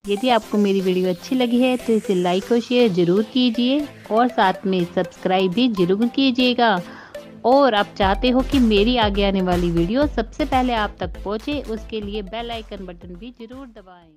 यदि आपको मेरी वीडियो अच्छी लगी है तो इसे लाइक और शेयर ज़रूर कीजिए और साथ में सब्सक्राइब भी ज़रूर कीजिएगा। और आप चाहते हो कि मेरी आगे आने वाली वीडियो सबसे पहले आप तक पहुंचे, उसके लिए बेल आइकन बटन भी ज़रूर दबाएं।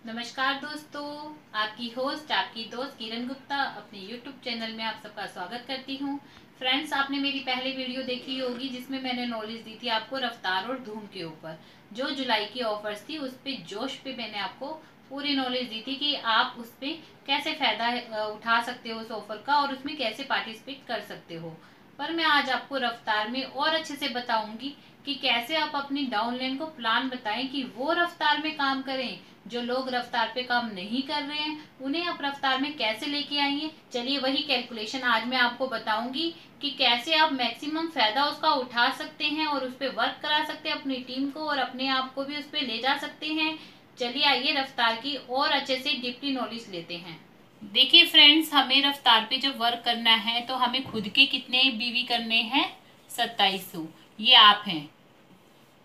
नमस्कार दोस्तों, आपकी होस्ट आपकी दोस्त किरण गुप्ता अपने YouTube चैनल में आप सबका स्वागत करती हूं। फ्रेंड्स, आपने मेरी पहली वीडियो देखी होगी जिसमें मैंने नॉलेज दी थी आपको रफ्तार और धूम के ऊपर। जो जुलाई की ऑफर्स थी उस पे जोश पे मैंने आपको पूरी नॉलेज दी थी कि आप उस पर कैसे फ़ायदा उठा सकते हो उस ऑफर का और उसमें कैसे पार्टिसिपेट कर सकते हो। पर मैं आज आपको रफ्तार में और अच्छे से बताऊंगी कि कैसे आप अपनी डाउनलाइन को प्लान बताएं कि वो रफ्तार में काम करें। जो लोग रफ्तार पे काम नहीं कर रहे हैं उन्हें आप रफ्तार में कैसे लेके आएंगे। चलिए वही कैलकुलेशन आज मैं आपको बताऊंगी कि कैसे आप मैक्सिमम फायदा उसका उठा सकते हैं और उस पर वर्क करा सकते हैं अपनी टीम को और अपने आप को भी उस पर ले जा सकते हैं। चलिए आइए रफ्तार की और अच्छे से डीपली नॉलेज लेते हैं। देखिए फ्रेंड्स, हमें रफ्तार पे जब वर्क करना है तो हमें खुद के कितने बीवी करने हैं, 2700। ये आप हैं,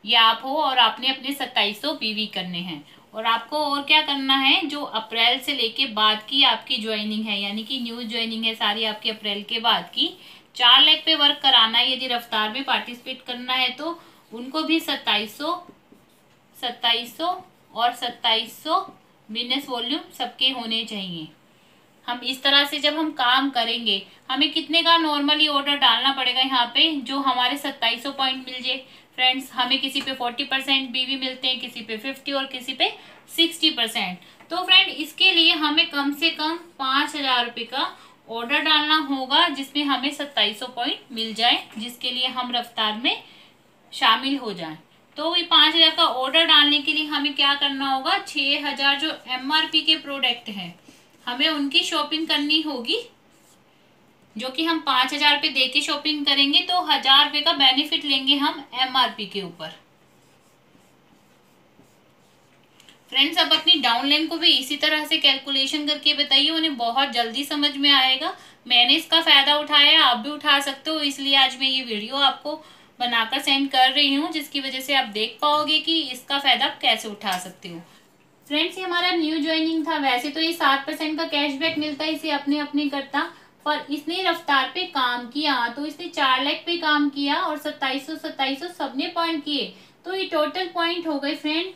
ये आप हो और आपने अपने 2700 बीवी करने हैं। और आपको और क्या करना है, जो अप्रैल से लेके बाद की आपकी ज्वाइनिंग है यानी कि न्यू ज्वाइनिंग है सारी आपकी अप्रैल के बाद की, 4 लाख पे वर्क कराना है। यदि रफ्तार में पार्टिसिपेट करना है तो उनको भी 2700 2700 और 2700 बिजनेस वॉल्यूम सबके होने चाहिए। हम इस तरह से जब हम काम करेंगे, हमें कितने का नॉर्मली ऑर्डर डालना पड़ेगा यहाँ पे जो हमारे 2700 पॉइंट मिल जाए। फ्रेंड्स, हमें किसी पे 40% बीवी मिलते हैं, किसी पे 50 और किसी पे 60%। तो फ्रेंड, इसके लिए हमें कम से कम 5000 रुपये का ऑर्डर डालना होगा जिसमें हमें 2700 पॉइंट मिल जाए, जिसके लिए हम रफ्तार में शामिल हो जाएं। तो ये 5000 का ऑर्डर डालने के लिए हमें क्या करना होगा, 6000 जो MRP के प्रोडक्ट हैं हमें उनकी शॉपिंग करनी होगी, जो कि हम 5000 पे दे के शॉपिंग करेंगे तो 1000 रुपये का बेनिफिट लेंगे हम MRP के ऊपर। फ्रेंड्स, अब अपनी डाउनलाइन को भी इसी तरह से कैलकुलेशन करके बताइए, उन्हें बहुत जल्दी समझ में आएगा। मैंने इसका फायदा उठाया, आप भी उठा सकते हो, इसलिए आज मैं ये वीडियो आपको बनाकर सेंड कर रही हूँ जिसकी वजह से आप देख पाओगे कि इसका फायदा आप कैसे उठा सकते हो। फ्रेंड्स, ये हमारा न्यू ज्वाइनिंग था। वैसे तो ये 7% का कैशबैक मिलता है इसे अपने अपने करता, पर इसने रफ्तार पे काम किया तो इसने 4 लाख पे काम किया और 2700 सबने पॉइंट किए, तो ये टोटल पॉइंट हो गए फ्रेंड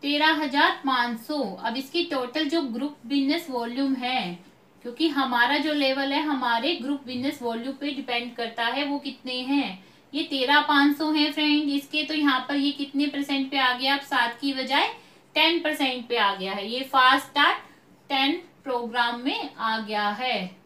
13,500। अब इसकी टोटल जो ग्रुप बिजनेस वॉल्यूम है, क्योंकि हमारा जो लेवल है हमारे ग्रुप बिजनेस वॉल्यूम पे डिपेंड करता है वो कितने हैं, ये 13,500 है फ्रेंड। इसके तो यहाँ पर ये कितने परसेंट पे आ गया, अब 7 की बजाय 10% पे आ गया है। ये फास्ट स्टार्ट 10 प्रोग्राम में आ गया है,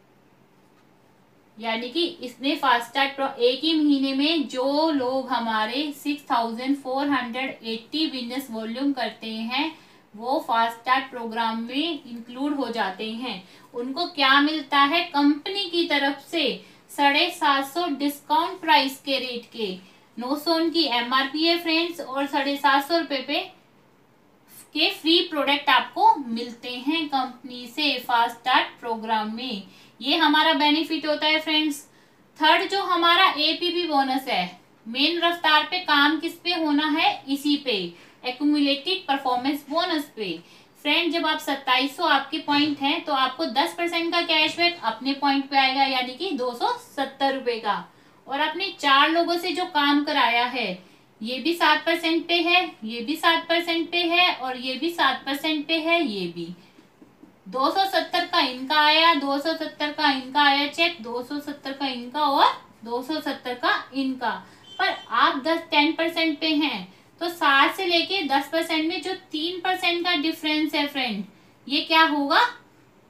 यानी कि इसने फास्ट स्टार्ट एक ही महीने में जो लोग हमारे 6480 बिजनेस वॉल्यूम करते हैं वो फास्ट स्टार्ट प्रोग्राम में इंक्लूड हो जाते हैं। उनको क्या मिलता है, कंपनी की तरफ से 750 डिस्काउंट प्राइस के रेट के 900 उनकी MRP है फ्रेंड्स, और 750 रुपये पे के फ्री प्रोडक्ट आपको मिलते हैं कंपनी से फास्ट स्टार्ट प्रोग्राम में। ये हमारा बेनिफिट होता है फ्रेंड्स। थर्ड जो हमारा APP बोनस है, मेन रफ्तार पे काम किस पे होना है, इसी पे एक्यूमुलेटेड परफॉर्मेंस बोनस पे। फ्रेंड, जब आप 2700 आपके पॉइंट हैं तो आपको 10% का कैशबैक अपने पॉइंट पे आएगा, यानी कि 270 रुपए का। और अपने 4 लोगों से जो काम कराया है ये भी 7% पे है, ये भी 7% पे है और ये भी 7% पे है। ये भी 270 का इनका आया, 270 का इनका आया चेक, 270 का इनका और 270 का इनका। पर आप 10% पे हैं तो 7 से लेके 10% में जो 3% का डिफरेंस है फ्रेंड, ये क्या होगा,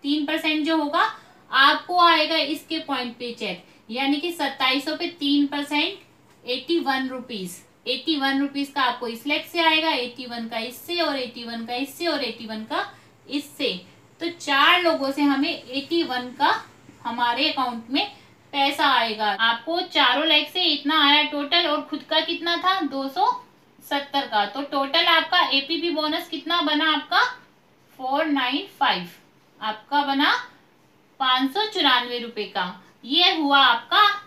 3% जो होगा आपको आएगा इसके पॉइंट पे चेक, यानी कि 2700 पे 3% 81 रुपीज। 81 रुपीज का आपको इस लेग से आएगा, 81 का इससे और 81 का इससे और 81 का इससे। तो 4 लोगों से हमें 81 का हमारे अकाउंट में पैसा आएगा। आपको चारों लेग से इतना आया टोटल, और खुद का कितना था 270 का। तो टोटल आपका APP बोनस कितना बना, आपका 495, आपका बना 594 रुपए का। ये हुआ आपका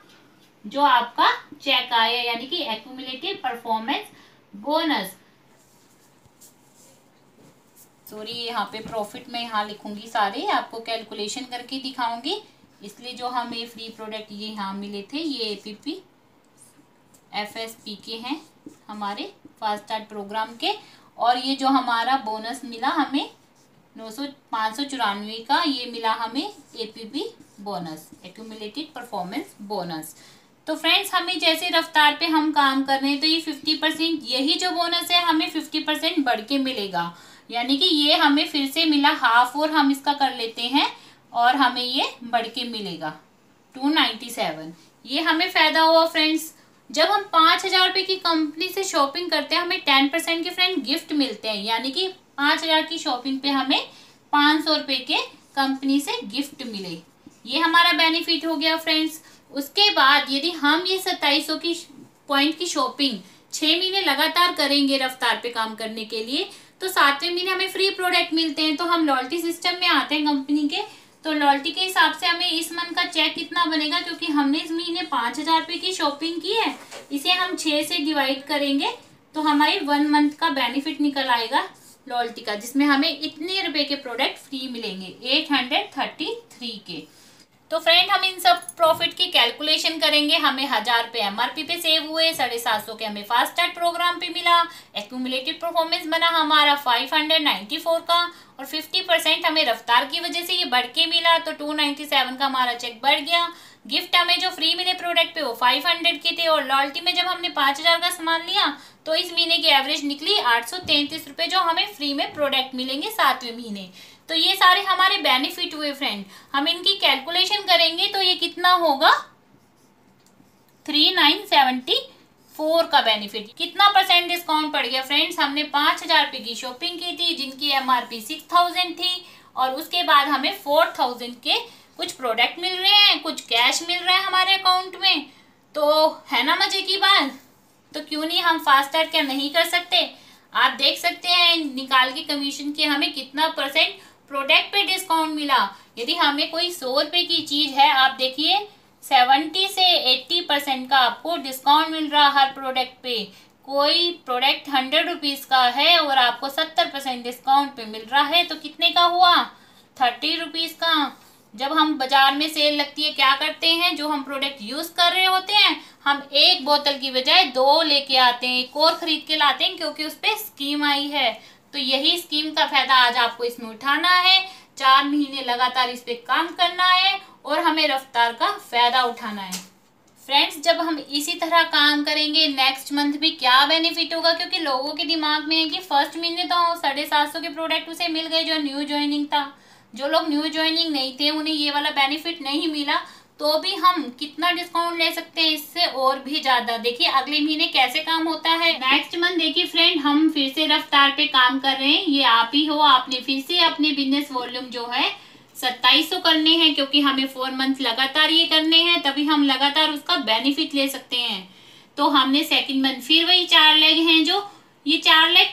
जो आपका चेक आया, यानी कि एक्यूमुलेटिव परफॉर्मेंस बोनस। सॉरी, यहाँ पे प्रॉफिट में यहाँ लिखूंगी, सारे आपको कैलकुलेशन करके दिखाऊंगी। इसलिए जो हमें फ्री प्रोडक्ट ये यहाँ मिले थे, ये APP FSP के हैं हमारे फास्ट स्टार्ट प्रोग्राम के। और ये जो हमारा बोनस मिला हमें 594 का, ये मिला हमें APP bonus, accumulated performance bonus. तो फ्रेंड्स, हमें जैसे रफ्तार पे हम काम कर रहे हैं तो ये 50%, यही जो बोनस है हमें 50% बढ़ के मिलेगा। यानी कि ये हमें फिर से मिला हाफ, और हम इसका कर लेते हैं और हमें ये बढ़ के मिलेगा 297। ये हमें फायदा हुआ फ्रेंड्स। जब हम 5,000 रुपये की कंपनी से शॉपिंग करते हैं हमें 10% के फ्रेंड गिफ्ट मिलते हैं। यानी कि 5,000 की शॉपिंग पे हमें 500 रुपये के कंपनी से गिफ्ट मिले, ये हमारा बेनिफिट हो गया फ्रेंड्स। उसके बाद यदि हम ये 2700 की पॉइंट की शॉपिंग 6 महीने लगातार करेंगे रफ्तार पे काम करने के लिए, तो 7वें महीने हमें फ्री प्रोडक्ट मिलते हैं। तो हम लॉयल्टी सिस्टम में आते हैं कंपनी के, तो लॉयल्टी के हिसाब से हमें इस मंथ का चेक कितना बनेगा, क्योंकि हमने इस महीने 5,000 रुपये की शॉपिंग की है, इसे हम 6 से डिवाइड करेंगे तो हमारी 1 मंथ का बेनिफिट निकल आएगा लॉयल्टी का, जिसमें हमें इतने रुपए के प्रोडक्ट फ्री मिलेंगे 833 के। तो फ्रेंड, हम इन सब प्रॉफिट की कैलकुलेशन करेंगे। हमें 1,000 रुपये MRP पे सेव हुए, 750 के हमें फास्ट स्टार्ट प्रोग्राम पे मिला, एक्यूमुलेटेड परफॉर्मेंस बना हमारा 594 का, और 50% हमें रफ्तार की वजह से ये बढ़ के मिला, तो 297 का हमारा चेक बढ़ गया। गिफ्ट हमें जो फ्री मिले प्रोडक्ट पे वो 500 के थे, और लॉयल्टी में जब हमने 5,000 का सामान लिया तो इस महीने की एवरेज निकली 833 रुपये, जो हमें फ्री में प्रोडक्ट मिलेंगे 7वें महीने। तो ये सारे हमारे बेनिफिट हुए फ्रेंड। हम इनकी कैलकुलेशन करेंगे तो ये कितना होगा, 3974 का बेनिफिट। कितना परसेंट डिस्काउंट पड़ गया फ्रेंड्स, हमने 5,000 रुपये की शॉपिंग की थी जिनकी MRP 6,000 थी, और उसके बाद हमें 4,000 के कुछ प्रोडक्ट मिल रहे हैं, कुछ कैश मिल रहा है हमारे अकाउंट में। तो है ना मजे की बात। तो क्यों नहीं हम फास्ट स्टार्ट क्या नहीं कर सकते। आप देख सकते हैं निकाल के कमीशन के हमें कितना परसेंट प्रोडक्ट पे डिस्काउंट मिला। यदि हमें कोई 100 रुपये की चीज है, आप देखिए 70 से 80% का आपको डिस्काउंट मिल रहा हर प्रोडक्ट पे। कोई प्रोडक्ट 100 रुपीज का है और आपको 70% डिस्काउंट पे मिल रहा है, तो कितने का हुआ, 30 रुपीज का। जब हम बाजार में सेल लगती है क्या करते हैं, जो हम प्रोडक्ट यूज कर रहे होते हैं हम एक बोतल की बजाय 2 लेके आते हैं, एक और खरीद के लाते हैं, क्योंकि उस पर स्कीम आई है। तो यही स्कीम का फायदा आज आपको इसमें उठाना है, 4 महीने लगातार इस पे काम करना है और हमें रफ्तार का फायदा उठाना है। फ्रेंड्स, जब हम इसी तरह काम करेंगे नेक्स्ट मंथ भी क्या बेनिफिट होगा, क्योंकि लोगों के दिमाग में है कि फर्स्ट महीने तो 750 के प्रोडक्ट उसे मिल गए जो न्यू ज्वाइनिंग था। जो लोग न्यू ज्वाइनिंग नहीं थे उन्हें ये वाला बेनिफिट नहीं मिला, तो भी हम कितना डिस्काउंट ले सकते हैं, इससे और भी ज्यादा। देखिए अगले महीने कैसे काम होता है। नेक्स्ट मंथ देखिए फ्रेंड, हम फिर से रफ्तार पे काम कर रहे हैं। ये आप ही हो, आपने फिर से अपने बिजनेस वॉल्यूम जो है 2700 करने हैं, क्योंकि हमें 4 मंथ लगातार ये करने हैं, तभी हम लगातार उसका बेनिफिट ले सकते हैं। तो हमने सेकंड मंथ फिर वही 4 लेग हैं, जो ये 4 लेग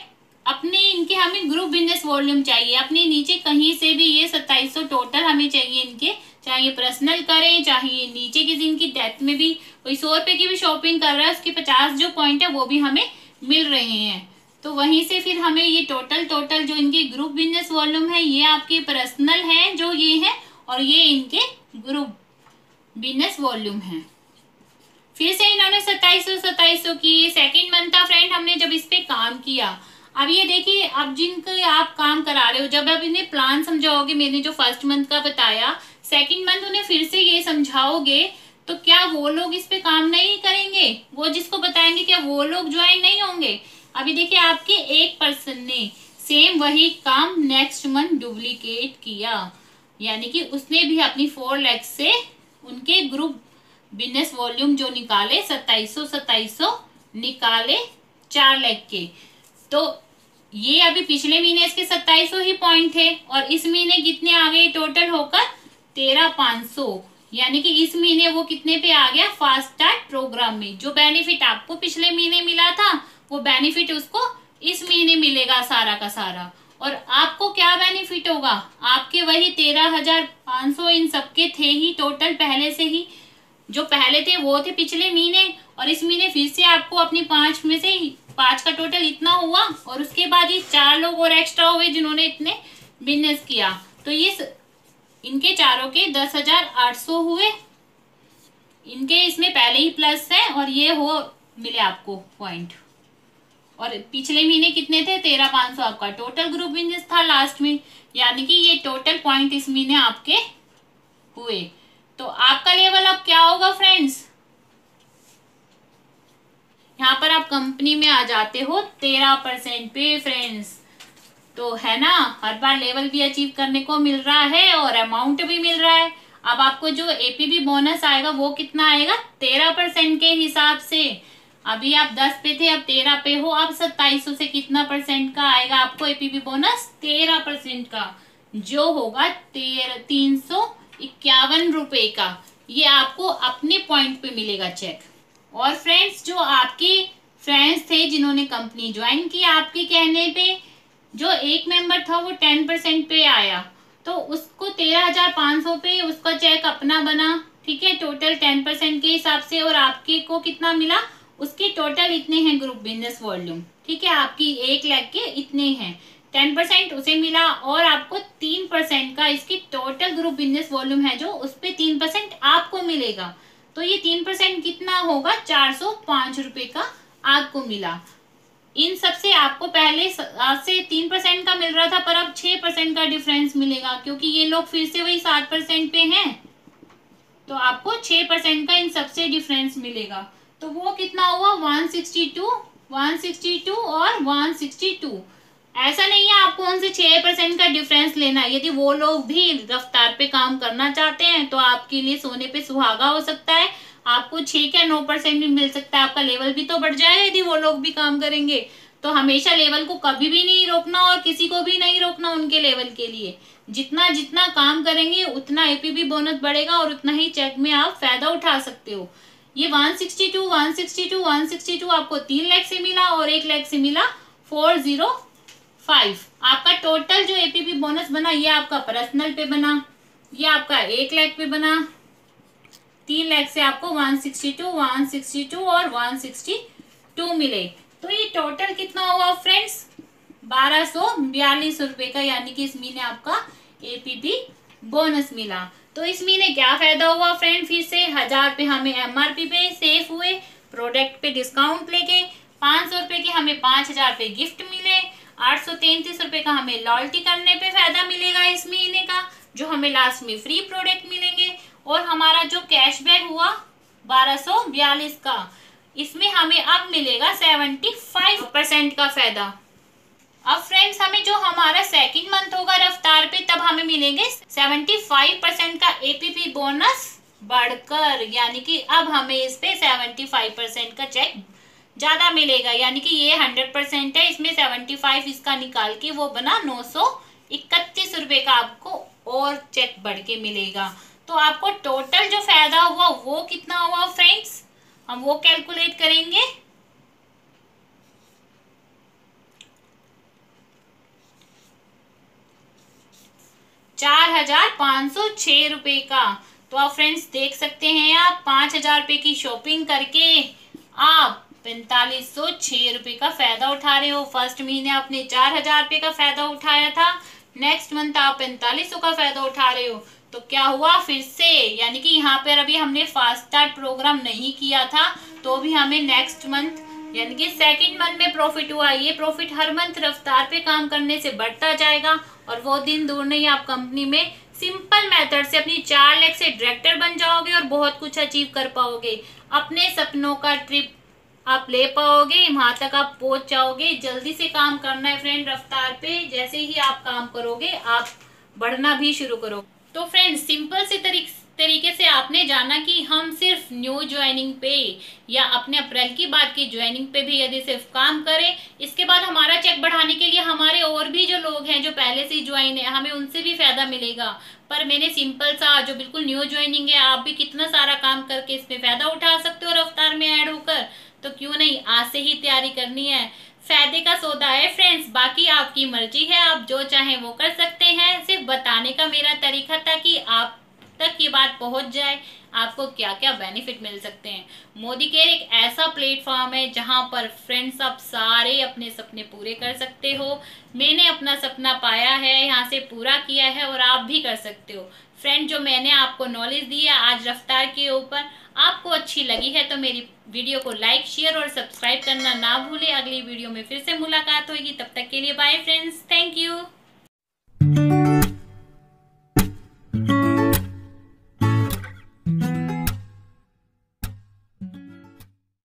अपने इनके हमें ग्रुप बिजनेस वॉल्यूम चाहिए। अपने नीचे कहीं से भी ये 2700 टोटल हमें चाहिए इनके, चाहे ये पर्सनल करें, चाहे ये नीचे किसी इनकी डेथ में भी कोई 100 रुपये की भी शॉपिंग कर रहा है, उसके 50 जो पॉइंट है वो भी हमें मिल रहे हैं। तो वहीं से फिर हमें ये टोटल जो इनके ग्रुप बिजनेस वॉल्यूम है, ये आपके पर्सनल है जो ये है, और ये इनके ग्रुप बिजनेस वॉल्यूम है। फिर से इन्होंने 2700 की सेकेंड मंथ था फ्रेंड, हमने जब इस पे काम किया। अब ये देखिए, अब जिनके आप काम करा रहे हो, जब आप इन्हें प्लान समझाओगे, मैंने जो फर्स्ट मंथ का बताया, सेकंड मंथ उन्हें फिर से ये समझाओगे, तो क्या वो लोग इस पे काम नहीं करेंगे? वो जिसको बताएंगे क्या वो लोग ज्वाइन नहीं होंगे? अभी देखिए आपके एक पर्सन ने सेम वही काम नेक्स्ट मंथ डुप्लीकेट किया, यानी कि उसने भी अपनी 4 लाख से उनके ग्रुप बिजनेस वॉल्यूम जो निकाले 2700 निकाले 4 लाख के। तो ये अभी पिछले महीने इसके 2700 ही पॉइंट थे, और इस महीने कितने आ गए टोटल होकर 13,500, यानी कि इस महीने वो कितने पे आ गया, फास्ट स्टार्ट प्रोग्राम में। जो बेनिफिट आपको पिछले महीने मिला था वो बेनिफिट उसको इस महीने मिलेगा सारा का सारा। और आपको क्या बेनिफिट होगा, आपके वही 13,500 इन सबके थे ही टोटल पहले से ही, जो पहले थे वो थे पिछले महीने, और इस महीने फिर से आपको अपनी 5 में से 5 का टोटल इतना हुआ और उसके बाद ये 4 लोग और एक्स्ट्रा हुए जिन्होंने इतने बिजनेस किया, तो ये इनके चारों के 10,800 हुए। इनके इसमें पहले ही प्लस है और ये हो मिले आपको पॉइंट। और पिछले महीने कितने थे? 13,500 आपका टोटल ग्रुप बिजनेस था लास्ट में, यानी कि ये टोटल पॉइंट इस महीने आपके हुए। तो आपका लेवल अब क्या होगा फ्रेंड्स? यहाँ पर आप कंपनी में आ जाते हो 13% पे फ्रेंड्स। तो है ना, हर बार लेवल भी अचीव करने को मिल रहा है और अमाउंट भी मिल रहा है। अब आपको जो एपीबी बोनस आएगा वो कितना आएगा? 13% के हिसाब से। अभी आप 10 पे थे, अब 13 पे हो, अब 2700 से कितना परसेंट का आएगा आपको एपीबी बोनस? 13% का, जो होगा 351 रुपए का। ये आपको अपने पॉइंट पे मिलेगा चेक। और फ्रेंड्स, जो आपके फ्रेंड्स थे जिन्होंने कंपनी ज्वाइन की आपके कहने पे, जो एक मेंबर था वो 10% पे आया, तो उसको 13,500 पे उसका चेक अपना बना, ठीक है, टोटल 10% के हिसाब से। और आपके को कितना मिला? उसके टोटल इतने हैं ग्रुप बिजनेस वॉल्यूम, ठीक है, आपकी 1 लाख के इतने हैं, 10% उसे मिला और आपको 3% का इसकी टोटल ग्रुप बिजनेस वॉल्यूम है जो उस पर 3% आपको मिलेगा। तो ये 3% कितना होगा? 405 रुपए का आपको मिला। इन सबसे आपको पहले से 3% का मिल रहा था, पर अब 6% का डिफरेंस मिलेगा क्योंकि ये लोग फिर से वही 7% पे हैं, तो आपको 6% का इन सबसे डिफरेंस मिलेगा। तो वो कितना हुआ? 162 और 162। ऐसा नहीं है आपको उनसे 6% का डिफरेंस लेना। यदि वो लोग भी रफ्तार पे काम करना चाहते हैं तो आपके लिए सोने पे सुहागा हो सकता है, आपको 6 या 9% भी मिल सकता है। आपका लेवल भी तो बढ़ जाएगा यदि वो लोग भी काम करेंगे। तो हमेशा लेवल को कभी भी नहीं रोकना और किसी को भी नहीं रोकना उनके लेवल के लिए। जितना जितना काम करेंगे उतना एपीबी बोनस बढ़ेगा और उतना ही चेक में आप फायदा उठा सकते हो। ये 162 आपको 3 लाख से मिला और 1 लाख से मिला 405। आपका टोटल जो एपीबी बोनस बना ये आपका पर्सनल पे बना, ये आपका 1 लाख पे बना। 3 लाख से आपको 162 और 162 मिले। तो ये टोटल कितना हुआ फ्रेंड्स? 1242 रुपए का, यानी कि इस महीने आपका एपीबी बोनस मिला। तो इस महीने क्या फायदा हुआ फ्रेंड? फिर से 1000 पे हमें एमआरपी पे सेफ हुए, प्रोडक्ट पे डिस्काउंट लेके 500 रुपए के हमें 5000 पे गिफ्ट मिले, 833 रुपए का हमें लॉयल्टी करने पे फायदा मिलेगा इस महीने का, जो हमें लास्ट में फ्री प्रोडक्ट मिलेंगे। और हमारा जो कैशबैक हुआ 1242 का, इसमें हमें अब मिलेगा 75% का फायदा। अब फ्रेंड्स, हमें जो हमारा सेकंड मंथ होगा रफ्तार पे, तब हमें मिलेंगे 75% का एपीपी बोनस बढ़कर, यानी कि अब हमें इस पे 75% का चेक ज्यादा मिलेगा। यानी कि ये 100% है, इसमें 75 इसका निकाल के वो बना 931 रुपए का आपको और चेक बढ़ के मिलेगा। तो आपको टोटल जो फायदा हुआ वो कितना हुआ फ्रेंड्स? हम वो कैलकुलेट करेंगे। ₹4,506 का। तो आप फ्रेंड्स देख सकते हैं, आप 5,000 रुपए की शॉपिंग करके आप 4506 रुपए का फायदा उठा रहे हो। फर्स्ट महीने आपने 4,000 रुपए का फायदा उठाया था, नेक्स्ट मंथ आप 4500 का फायदा उठा रहे हो। तो क्या हुआ फिर से, यानी कि यहाँ पर अभी हमने फास्ट स्टार्ट प्रोग्राम नहीं किया था तो भी हमें नेक्स्ट मंथ यानी कि सेकंड मंथ में प्रॉफिट हुआ। ये प्रॉफिट हर मंथ रफ्तार पे काम करने से बढ़ता जाएगा और वो दिन दूर नहीं, आप कंपनी में सिंपल मेथड से अपनी 4 लाख से डायरेक्टर बन जाओगे और बहुत कुछ अचीव कर पाओगे। अपने सपनों का ट्रिप आप ले पाओगे, वहां तक आप पहुंच जाओगे। जल्दी से काम करना है फ्रेंड रफ्तार पे, जैसे ही आप काम करोगे आप बढ़ना भी शुरू करोगे। तो फ्रेंड्स, सिंपल से तरीके से आपने जाना कि हम सिर्फ न्यू ज्वाइनिंग पे या अपने अप्रैल की बात की ज्वाइनिंग पे भी यदि सिर्फ काम करें, इसके बाद हमारा चेक बढ़ाने के लिए हमारे और भी जो लोग हैं जो पहले से ही ज्वाइन है, हमें उनसे भी फायदा मिलेगा। पर मैंने सिंपल सा जो बिल्कुल न्यू ज्वाइनिंग है, आप भी कितना सारा काम करके इसमें फायदा उठा सकते हो रफ्तार में ऐड होकर, तो क्यों नहीं आज से ही तैयारी करनी है। फायदे का सौदा है फ्रेंड्स, बाकी आपकी मर्जी है, आप जो चाहें वो कर सकते हैं। सिर्फ बताने का मेरा तरीका था कि आप तक ये बात पहुंच जाए, आपको क्या क्या बेनिफिट मिल सकते हैं। मोदी केयर एक ऐसा प्लेटफॉर्म है जहां पर फ्रेंड्स आप सारे अपने सपने पूरे कर सकते हो। मैंने अपना सपना पाया है, यहाँ से पूरा किया है और आप भी कर सकते हो। फ्रेंड, जो मैंने आपको नॉलेज दी है आज रफ्तार के ऊपर, आपको अच्छी लगी है तो मेरी वीडियो को लाइक, शेयर और सब्सक्राइब करना ना भूलें। अगली वीडियो में फिर से मुलाकात होगी, तब तक के लिए बाय फ्रेंड्स, थैंक यू।